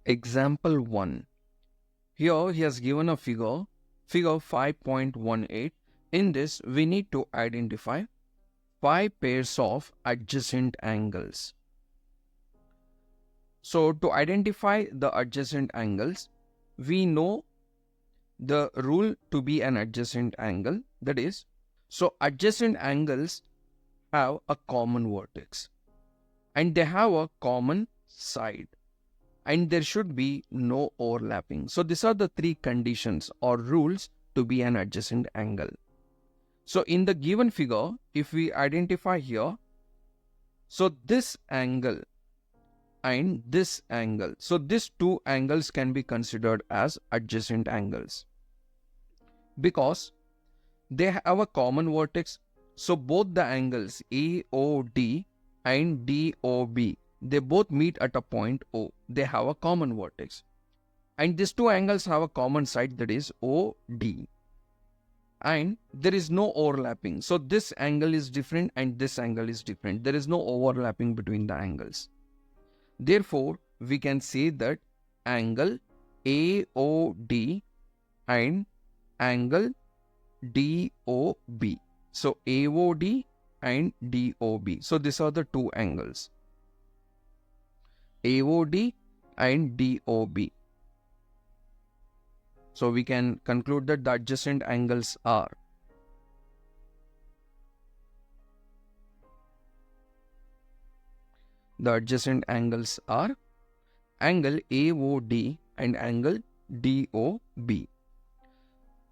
Example 1. Here he has given a figure 5.18. In this, we need to identify 5 pairs of adjacent angles. So to identify the adjacent angles, we know the rule to be an adjacent angle. That is, so adjacent angles have a common vertex and they have a common side, and there should be no overlapping. So these are the 3 conditions or rules to be an adjacent angle. So in the given figure, if we identify here, so this angle and this angle, so these 2 angles can be considered as adjacent angles because they have a common vertex. So both the angles AOD and DOB, they both meet at a point O. They have a common vertex. And these 2 angles have a common side, that is OD. And there is no overlapping. So this angle is different and this angle is different. There is no overlapping between the angles. Therefore, we can say that angle AOD and angle DOB. So AOD and DOB. So these are the 2 angles. AOD and DOB. So we can conclude that the adjacent angles are angle AOD and angle DOB.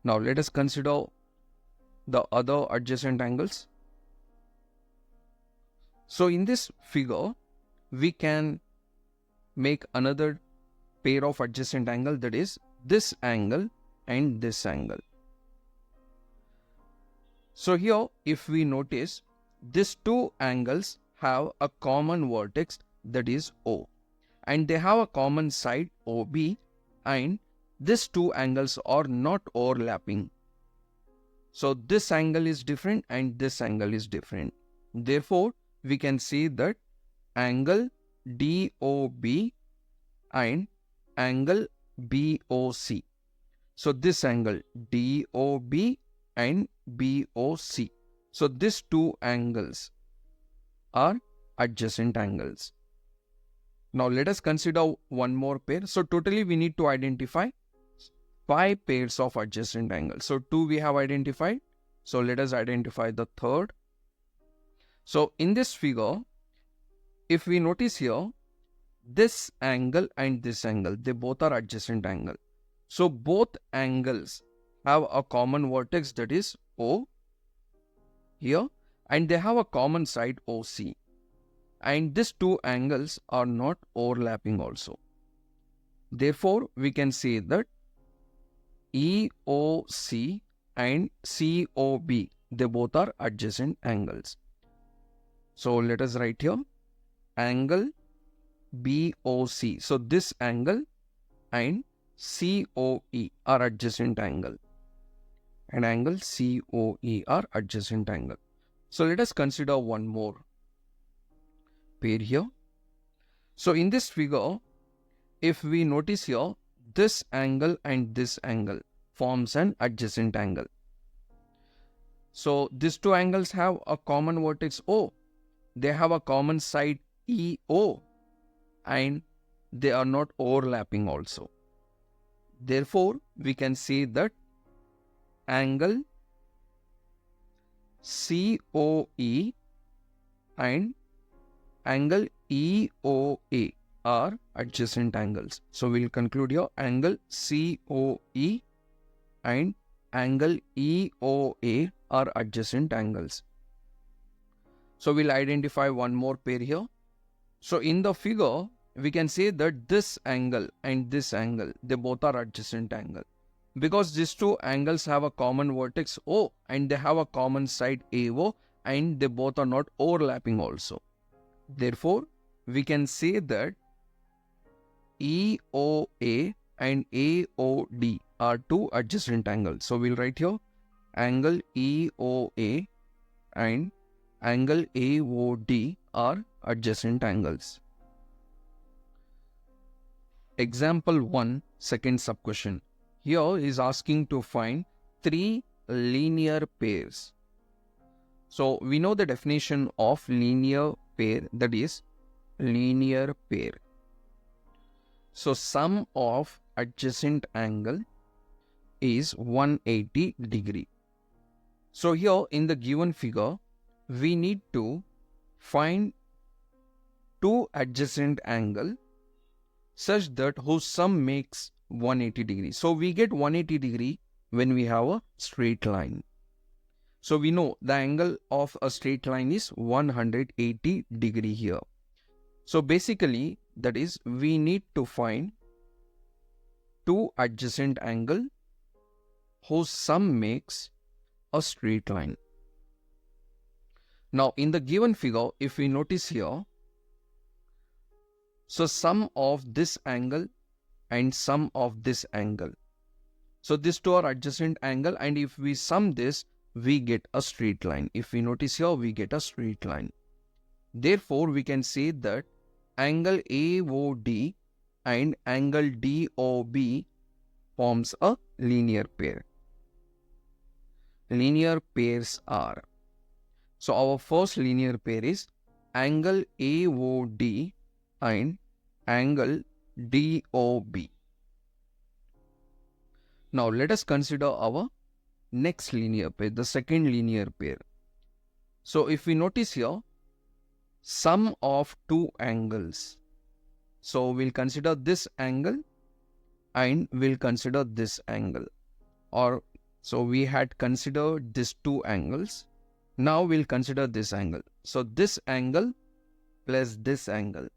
Now let us consider the other adjacent angles. So in this figure, we can make another pair of adjacent angle, that is this angle and this angle. So here, if we notice, these 2 angles have a common vertex, that is O, and they have a common side OB, and these 2 angles are not overlapping. So this angle is different and this angle is different. Therefore, we can say that angle DOB and angle BOC. So this angle DOB and BOC. So these 2 angles are adjacent angles. Now let us consider one more pair. So totally we need to identify 5 pairs of adjacent angles. So 2 we have identified. So let us identify the third. So in this figure, if we notice here, this angle and this angle, they both are adjacent angle. So both angles have a common vertex, that is O here, and they have a common side OC. And these 2 angles are not overlapping also. Therefore, we can say that EOC and COB, they both are adjacent angles. So let us write here angle BOC. So this angle and COE are adjacent angle, and angle COE are adjacent angle. So let us consider one more pair here. So in this figure, if we notice here, this angle and this angle forms an adjacent angle. So these 2 angles have a common vertex O. They have a common side EO, and they are not overlapping also. Therefore, we can say that angle COE and angle EOA are adjacent angles. So we'll conclude here angle COE and angle EOA are adjacent angles. So we'll identify one more pair here. So in the figure, we can say that this angle and this angle, they both are adjacent angle because these 2 angles have a common vertex O and they have a common side AO, and they both are not overlapping also. Therefore, we can say that EOA and AOD are 2 adjacent angles. So we'll write here angle EOA and angle AOD are adjacent angles. Example 1, second sub-question. Here is asking to find 3 linear pairs. So we know the definition of linear pair, that is linear pair. So sum of adjacent angle is 180 degree. So here in the given figure, we need to find 2 adjacent angle such that whose sum makes 180 degree. So we get 180 degree when we have a straight line. So we know the angle of a straight line is 180 degree here. So basically, that is, we need to find 2 adjacent angle whose sum makes a straight line. Now in the given figure, if we notice here, so sum of this angle and sum of this angle. So these two are adjacent angle, and if we sum this, we get a straight line. If we notice here, we get a straight line. Therefore, we can say that angle AOD and angle DOB forms a linear pair. Linear pairs are. So our first linear pair is angle AOD and angle DOB. Now let us consider our next linear pair, the second linear pair. So if we notice here, sum of 2 angles. So we'll consider this angle and we'll consider this angle. Or so we had considered these 2 angles. Now we'll consider this angle. So this angle plus this angle.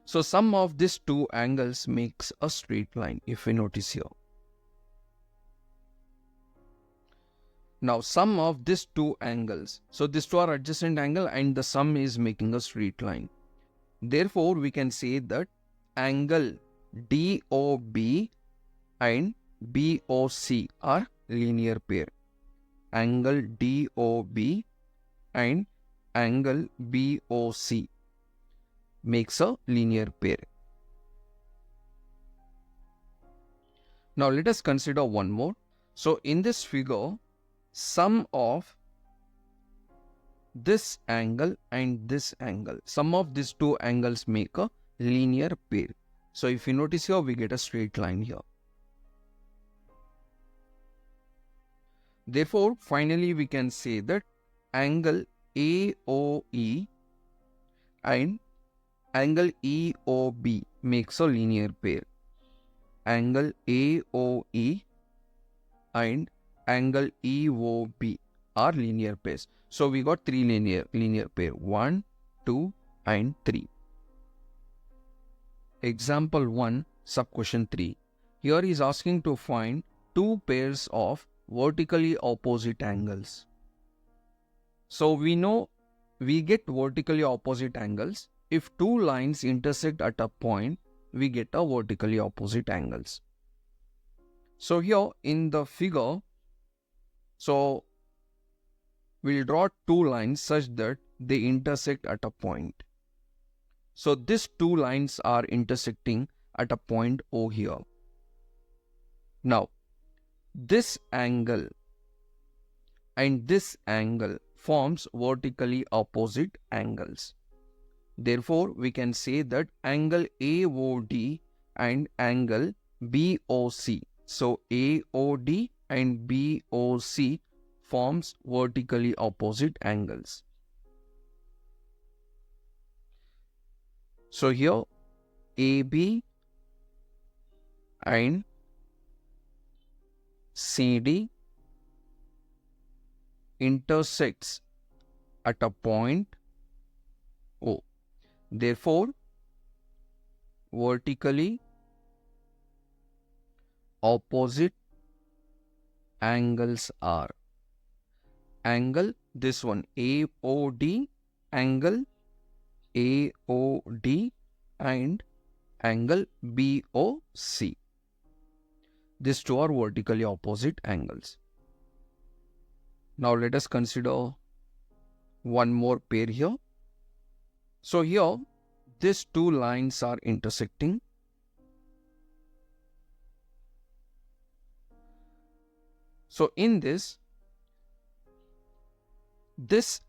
So sum of these 2 angles makes a straight line, if we notice here. Now sum of these 2 angles. So these 2 are adjacent angle and the sum is making a straight line. Therefore, we can say that angle DOB and BOC are linear pair. Angle DOB and angle BOC makes a linear pair. Now let us consider one more. So in this figure, sum of this angle and this angle, sum of these 2 angles make a linear pair. So if you notice here, we get a straight line here. Therefore, finally we can say that angle AOE and angle EOB makes a linear pair. Angle AOE and angle EOB are linear pairs. So we got 3 linear pair, 1, 2 and 3. Example 1, sub-question 3. Here is asking to find 2 pairs of vertically opposite angles. So we know we get vertically opposite angles. If 2 lines intersect at a point, we get a vertically opposite angles. So here in the figure, so we'll draw 2 lines such that they intersect at a point. So these 2 lines are intersecting at a point O here. Now, this angle and this angle forms vertically opposite angles. Therefore, we can say that angle AOD and angle BOC. So AOD and BOC forms vertically opposite angles. So here AB and CD intersects at a point O. Therefore, vertically opposite angles are angle, this one AOD, angle AOD and angle BOC. These 2 are vertically opposite angles. Now let us consider one more pair here. So here these 2 lines are intersecting So in this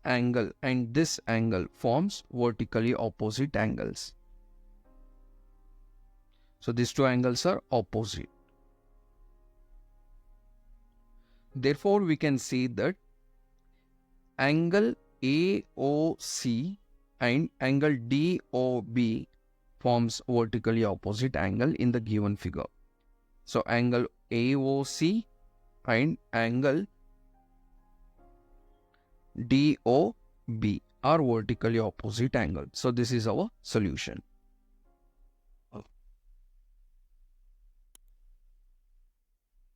angle and this angle forms vertically opposite angles. So these two angles are opposite. Therefore, we can say that angle AOC and angle DOB forms vertically opposite angle in the given figure. So angle AOC and angle DOB are vertically opposite angles. So this is our solution.